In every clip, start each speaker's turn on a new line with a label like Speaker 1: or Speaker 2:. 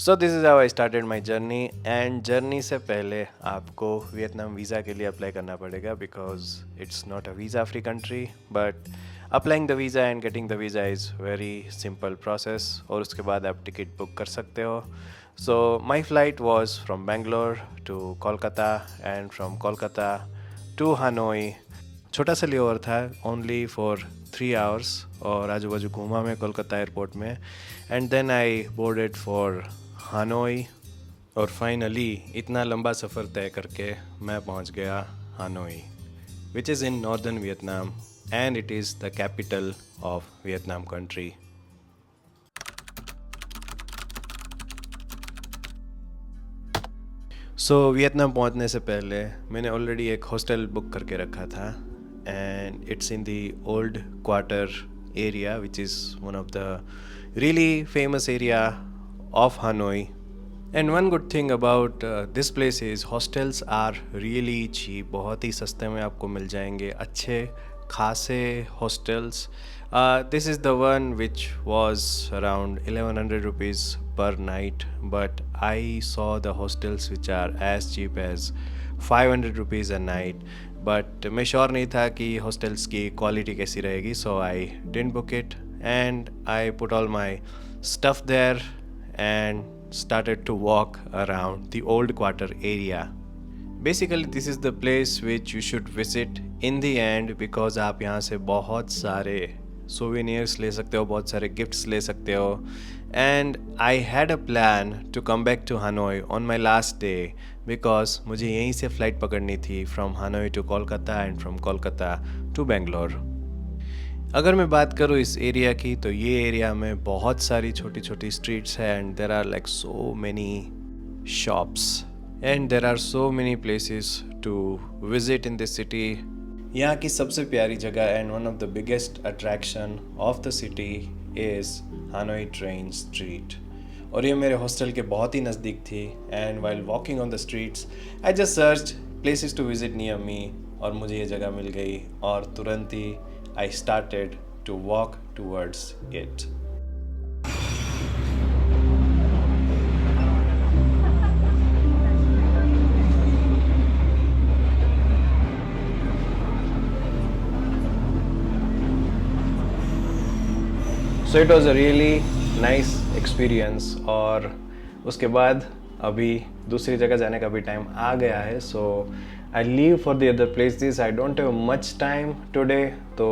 Speaker 1: So this is how I started my journey and journey से पहले आपको Vietnam visa के लिए अप्लाई करना पड़ेगा because it's not a visa free country but applying the visa and getting the visa is very simple process और उसके बाद आप टिकट बुक कर सकते हो. So my flight was from Bangalore to Kolkata and from Kolkata to Hanoi. छोटा सा layover था ओनली फॉर 3 आवर्स और आजू बाजू घूमा मैं कोलकाता एयरपोर्ट में and then I boarded for Hanoi और फाइनली इतना लंबा सफ़र तय करके मैं पहुंच गया Hanoi which is in northern Vietnam and it is the capital of Vietnam country. So Vietnam पहुंचने से पहले मैंने ऑलरेडी एक हॉस्टल बुक करके रखा था and it's in the old quarter area which is one of the really famous area of Hanoi. And one good thing about this place is hostels are really cheap. बहुत ही सस्ते में आपको मिल जाएंगे अच्छे खासे hostels. This is the one which was around 1100 rupees per night, but I saw the hostels which are as cheap as 500 rupees a night. But मैं sure नहीं था कि hostels की क्वालिटी कैसी रहेगी, so I didn't book it. And I put all my stuff there and started to walk around the old quarter area. Basically this is the place which you should visit in the end because आप यहाँ से बहुत सारे souvenirs ले सकते हो, बहुत सारे gifts ले सकते हो. And I had a plan to come back to Hanoi on my last day because मुझे यहीं से फ़्लाइट पकड़नी थी from Hanoi to Kolkata and from Kolkata to Bangalore. अगर मैं बात करूँ इस एरिया की तो ये एरिया में बहुत सारी छोटी छोटी स्ट्रीट्स हैं and there are like so many shops and there are so many places to visit in this city. यहाँ की सबसे प्यारी जगह and one of the biggest attraction of the city is Hanoi train street. और ये मेरे hostel के बहुत ही नज़दीक थी and while walking on the streets I just search places to visit near me और मुझे ये जगह मिल गई और तुरंत ही I started to walk towards it. So it was a really nice experience और उसके बाद अभी दूसरी जगह जाने का भी टाइम आ गया है. So I leave for the other places. I don't have much time today तो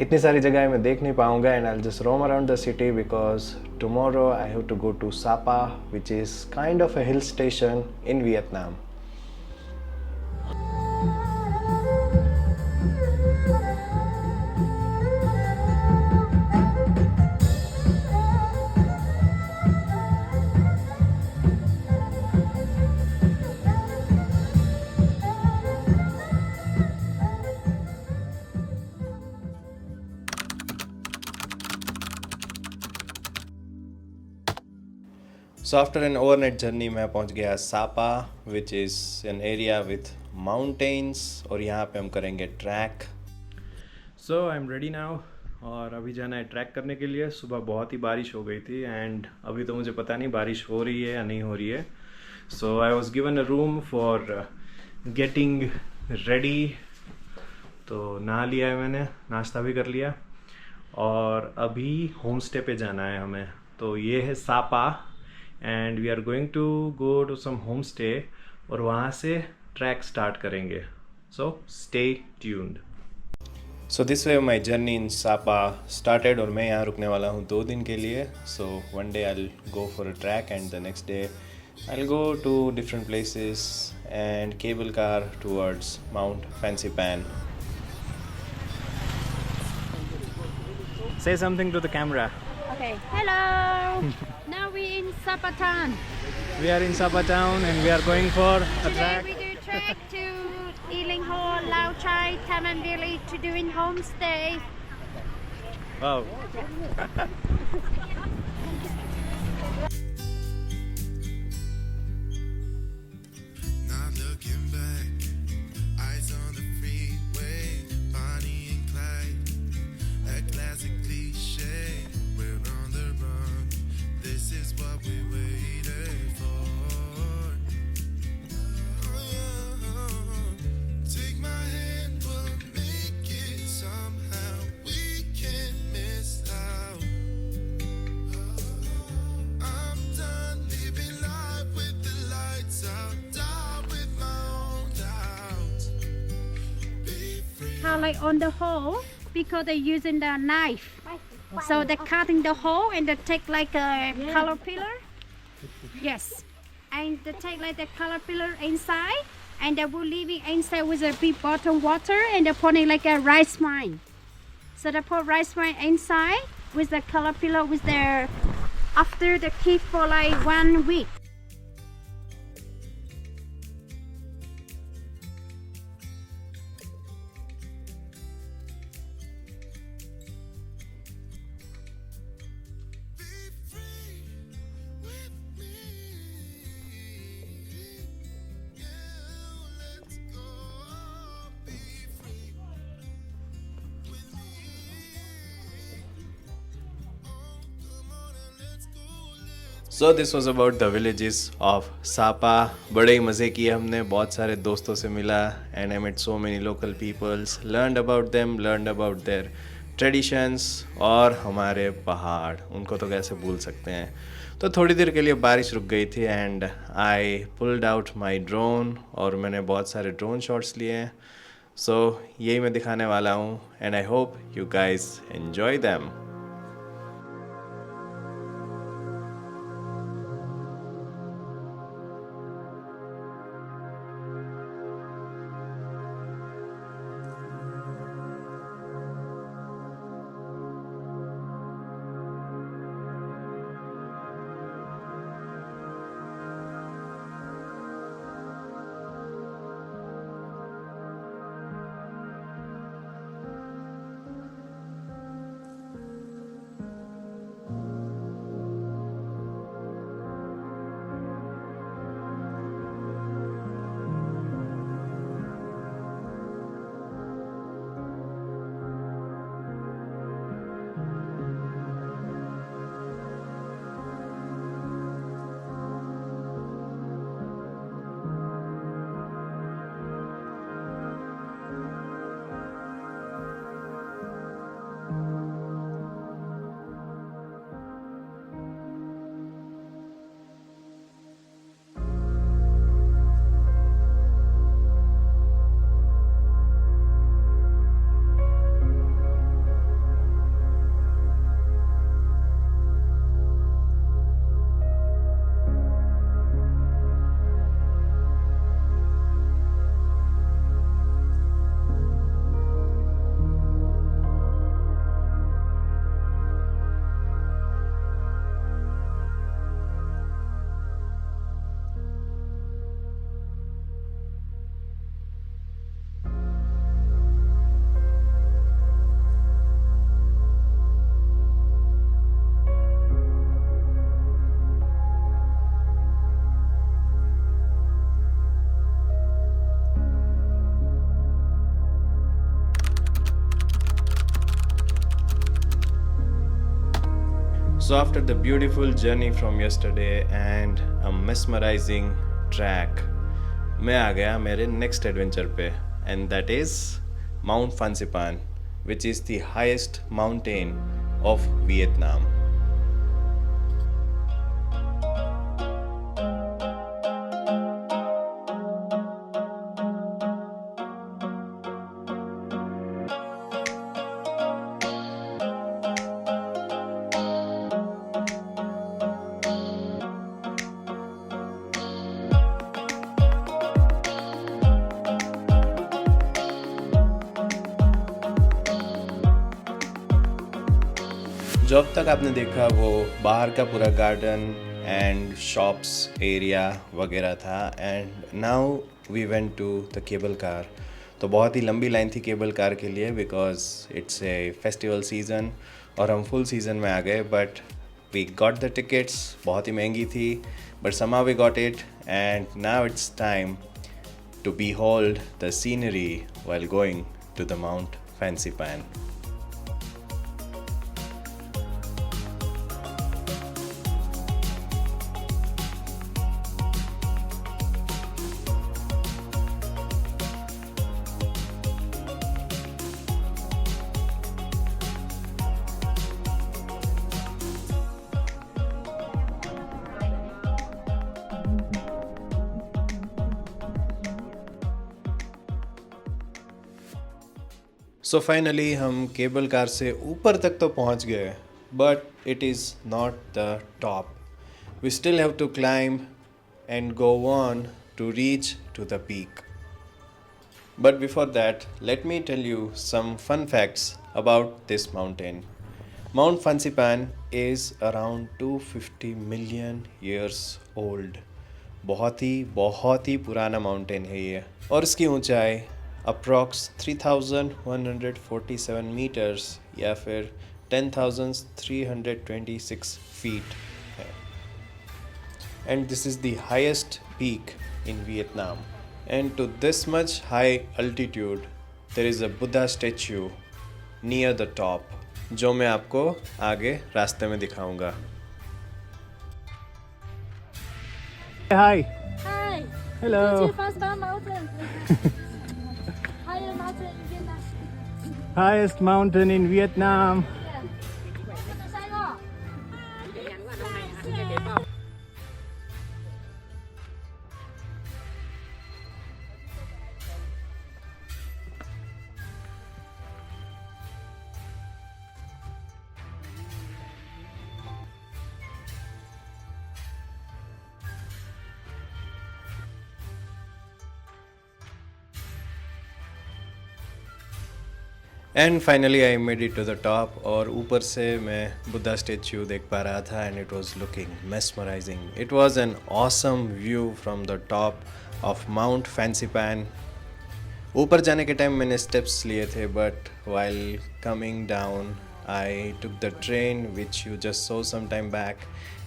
Speaker 1: इतनी सारी जगह मैं देख नहीं पाऊँगा and I just roam around the city because tomorrow I have to go to Sapa which is kind of a hill station in Vietnam. So after an overnight journey मैं पहुंच गया Sapa which is an area with mountains और यहाँ पे हम करेंगे track. So I'm ready now और अभी जाना है ट्रैक करने के लिए. सुबह बहुत ही बारिश हो गई थी एंड अभी तो मुझे पता नहीं बारिश हो रही है या नहीं हो रही है. So I was given a room for getting ready. तो नहा लिया है मैंने, नाश्ता भी कर लिया और अभी होम स्टे पे जाना है हमें. तो ये है Sapa and we are going to go to some homestay और वहाँ से ट्रैक स्टार्ट करेंगे. So stay tuned. So this way my journey in Sapa started और मैं यहाँ रुकने वाला हूँ 2 दिन के लिए. So one day I will go for a trek and the next day I will go to different places and cable car towards Mount Fansipan. Say something to the camera.
Speaker 2: Okay. Hello. Now we're in Sapatan.
Speaker 1: We are in Sapa town and we are going for a
Speaker 2: Today
Speaker 1: track.
Speaker 2: we do trek to Ealing Hall, Lao Chai, Taman Village to doing homestay.
Speaker 1: Wow.
Speaker 3: Not looking back, eyes on the freeway, Bonnie and Clyde, a classic cliche. We're on the run. This is what we wait
Speaker 2: are like on the hole because they're using the knife. So they're cutting the hole and they take like a caterpillar. Yes. And they take like the caterpillar inside and they will leave it inside with a big bottom water and they're putting like a rice wine. So they put rice wine inside with the caterpillar with their after the keep for like 1 week.
Speaker 3: Be free with me. Yeah, let's go. Be free with me. Oh, come on and let's go.
Speaker 1: So this was about the villages of Sapa. बड़े ही मज़े किए हमने, बहुत सारे दोस्तों से मिला and I met so many local peoples, learn about them, learn about their traditions और हमारे पहाड़, उनको तो कैसे भूल सकते हैं. तो थोड़ी देर के लिए बारिश रुक गई थी and I pulled out my drone और मैंने बहुत सारे ड्रोन शॉट्स लिए हैं. सो यही मैं दिखाने वाला हूँ and I hope you guys enjoy them. So after the beautiful journey from yesterday and a mesmerizing track, मैं आ गया मेरे next adventure पे, and that is Mount Fansipan, which is the highest mountain of Vietnam. जो अब तक आपने देखा वो बाहर का पूरा गार्डन एंड शॉप्स एरिया वगैरह था, and now we went to the cable car. तो बहुत ही लंबी लाइन थी केबल कार के लिए because it's a festival season और हम फुल सीज़न में आ गए. But we got the tickets, बहुत ही महंगी थी but somehow we got it, and now it's time to behold the scenery while going to the Mount Fansipan. So finally हम केबल कार से ऊपर तक तो पहुंच गए, but it is not the top. We still have to climb and go on to reach to the peak. But before that, let me tell you some fun facts about this mountain. Mount Fansipan is around 250 million years old. बहुत ही पुराना mountain है ये, और इसकी ऊंचाई approx 3147 metres या फिर 10,326 feet है. And this is the highest peak in Vietnam. And to this much high altitude, there is a Buddha statue near the top, जो मैं आपको आगे रास्ते में दिखाऊंगा.
Speaker 4: Hi.
Speaker 5: Hi.
Speaker 4: Hello.
Speaker 5: This is your first time mountain. Higher mountain in Vietnam.
Speaker 4: Highest mountain in Vietnam.
Speaker 5: Saigon.
Speaker 1: And finally I made it to the top, और ऊपर से मैं बुद्धा स्टेच्यू देख पा रहा था and it was looking mesmerizing. It was an awesome view from the top of Mount Fansipan. ऊपर जाने के टाइम मैंने स्टेप्स लिए थे, but while coming down I took the train which you just saw some time back,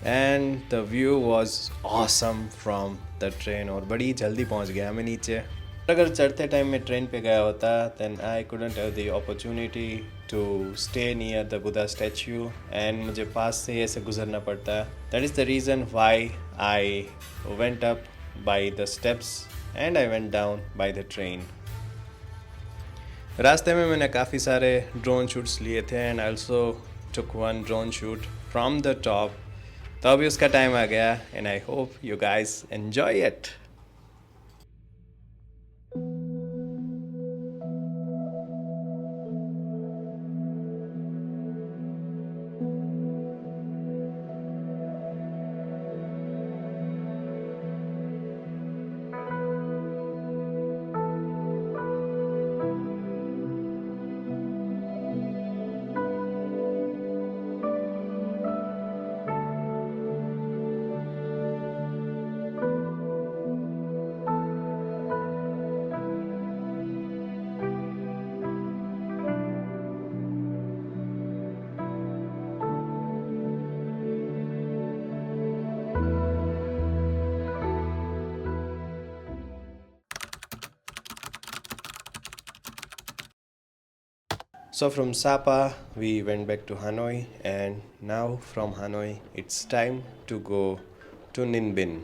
Speaker 1: and the view was awesome from the train. और बड़ी जल्दी पहुंच गया मैं नीचे. अगर चढ़ते टाइम में ट्रेन पे गया होता, then I couldn't have the opportunity to stay near the Buddha statue, and मुझे पास से ऐसे गुजरना पड़ता. That is the reason why I went up by the steps and I went down by the train. रास्ते में मैंने काफ़ी सारे ड्रोन शूट्स लिए थे, and also took one drone shoot from the top. तो अभी उसका टाइम आ गया, and I hope you guys enjoy it. So from Sapa, we went back to Hanoi, and now from Hanoi, it's time to go to Ninh Binh.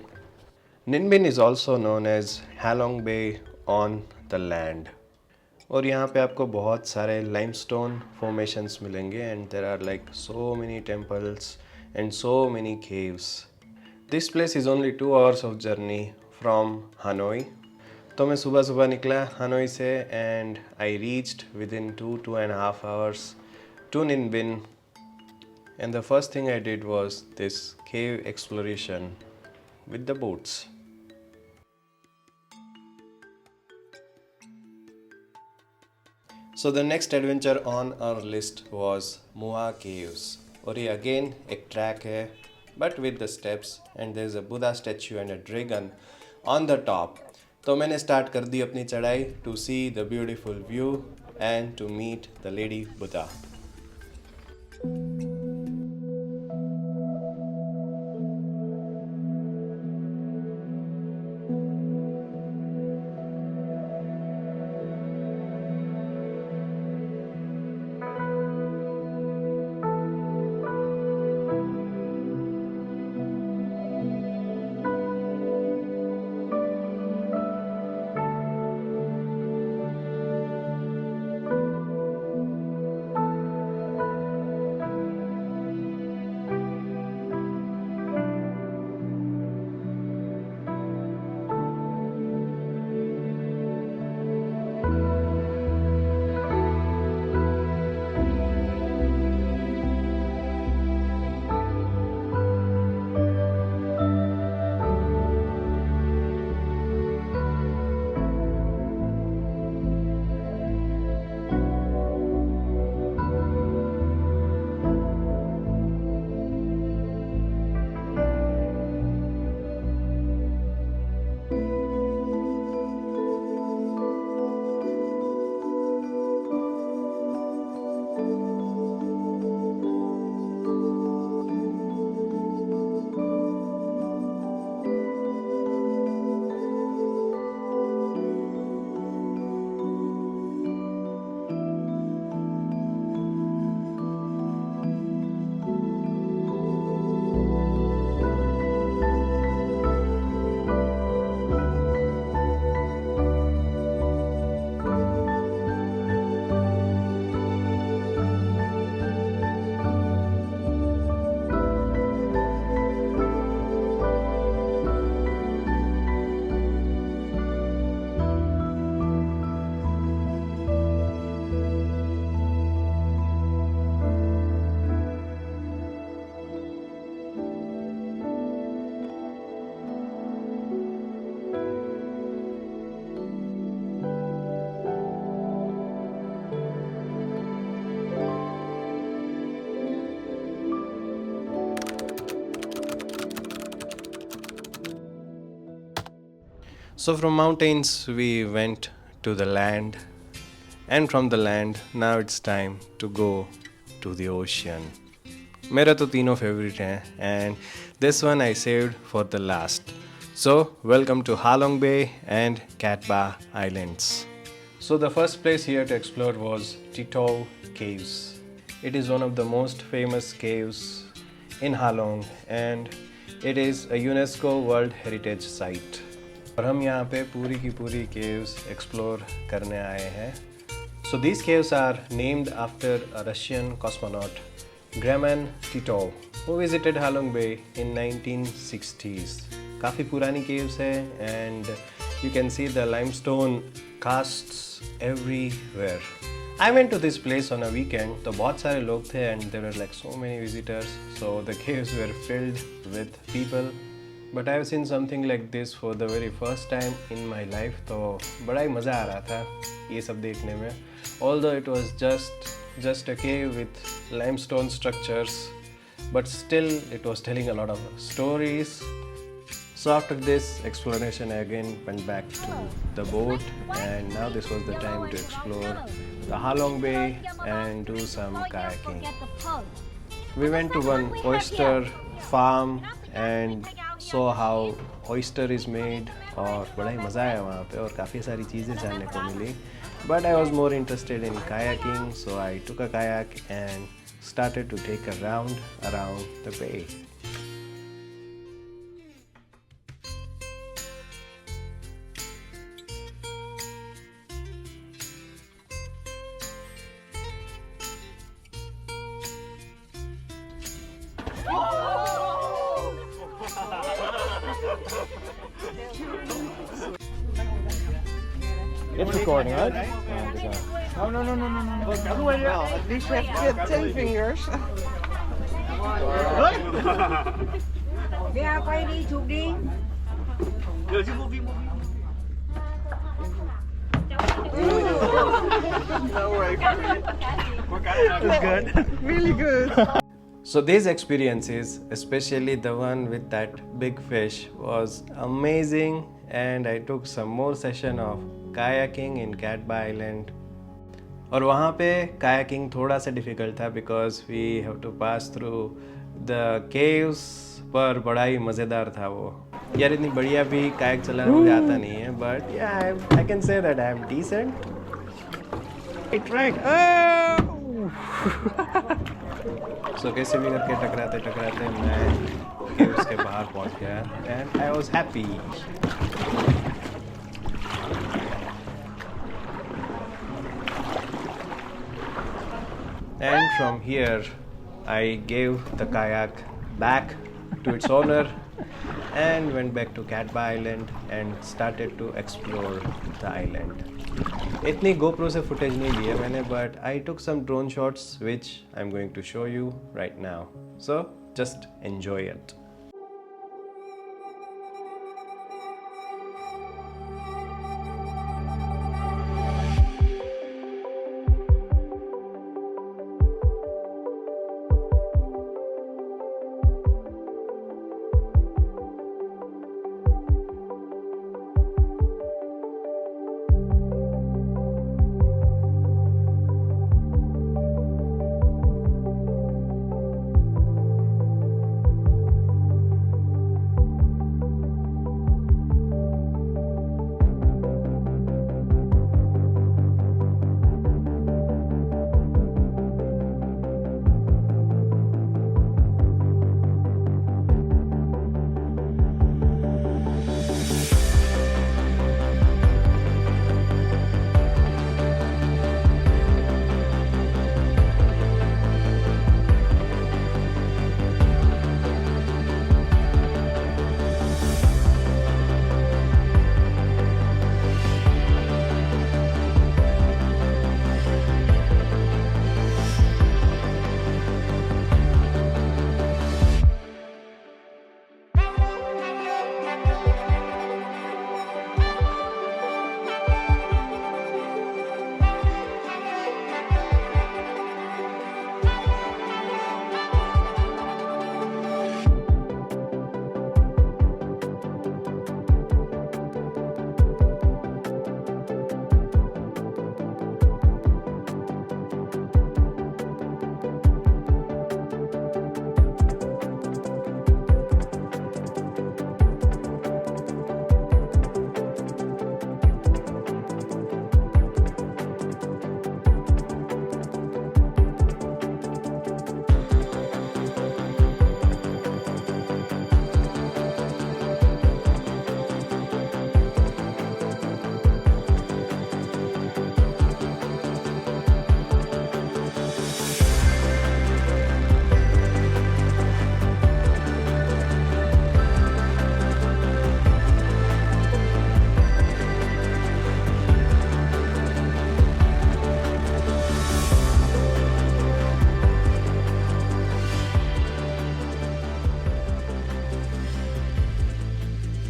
Speaker 1: Ninh Binh is also known as Halong Bay on the land. और यहाँ पे आपको बहुत सारे limestone formations मिलेंगे, and there are like so many temples and so many caves. This place is only 2 hours of journey from Hanoi. तो मैं सुबह सुबह निकला हनोई से, and I reached with in 2.5 hours to Ninh Binh. And the first thing I did was this cave exploration with the boats. So the next adventure on our list was Mua caves. और ये again एक track है, but with the steps, and there is a Buddha statue and a dragon on the top. तो मैंने start कर दी अपनी चढ़ाई to see the beautiful view and to meet the lady Buddha. So from mountains we went to the land, and from the land now it's time to go to the ocean. मेरा तो तीनों favourite हैं and this one I saved for the last. So welcome to Halong Bay and Cat Ba Islands. So the first place here to explore was Tito Caves. It is one of the most famous caves in Halong and it is a UNESCO World Heritage Site. और हम यहाँ पे पूरी की पूरी caves explore करने आए हैं. So these caves are named after a Russian cosmonaut, Grumman Tito, who visited Halong Bay in 1960s. काफ़ी पुरानी caves है and you can see the limestone casts everywhere. I went to this place on a weekend, तो बहुत सारे लोग थे and there were like so many visitors, so the caves were filled with people. But I have seen something like this for the very first time in my life, तो बड़ा ही मज़ा आ रहा था ये सब देखने में. Although it was just a cave with limestone structures, but still it was telling a lot of stories. So after this exploration I again went back to the boat and now this was the time to explore the Halong Bay and do some kayaking. We went to one oyster farm and saw how oyster is made और बड़ा ही मज़ा आया वहाँ पे और काफ़ी सारी चीज़ें जानने को मिली. But I was more interested in kayaking, so I took a kayak and started to take a round around the bay.
Speaker 4: It's recording, right?
Speaker 6: Well, at least you have 10 fingers.
Speaker 5: quay đi, chụp đi.
Speaker 6: No way.
Speaker 4: That's good.
Speaker 6: Really good.
Speaker 1: So these experiences, especially the one with that big fish, was amazing and I took some more session of kayaking in Cat Ba Island. और वहाँ पे kayaking थोड़ा सा difficult था because we have to pass through the caves, पर बड़ा ही मज़ेदार था वो. यार इतनी बढ़िया भी kayak चलाना मुझे आता नहीं है, but yeah, I can say that I am decent.
Speaker 4: It right. Oh!
Speaker 1: So कैसे भी करके टकराते मैं caves के बाहर पहुँच गया and I was happy. And from here I gave the kayak back to its owner and went back to Cat Ba Island and started to explore the island. इतनी GoPro से footage नहीं ली है मैंने, but I took some drone shots which I'm going to show you right now. So just enjoy it.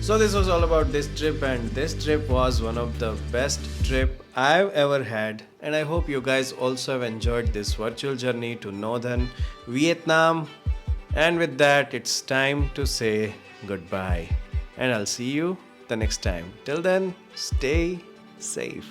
Speaker 1: So this was all about this trip, and this trip was one of the best trip I've ever had, and I hope you guys also have enjoyed this virtual journey to northern Vietnam. And with that, it's time to say goodbye, and I'll see you the next time. Till then, stay safe.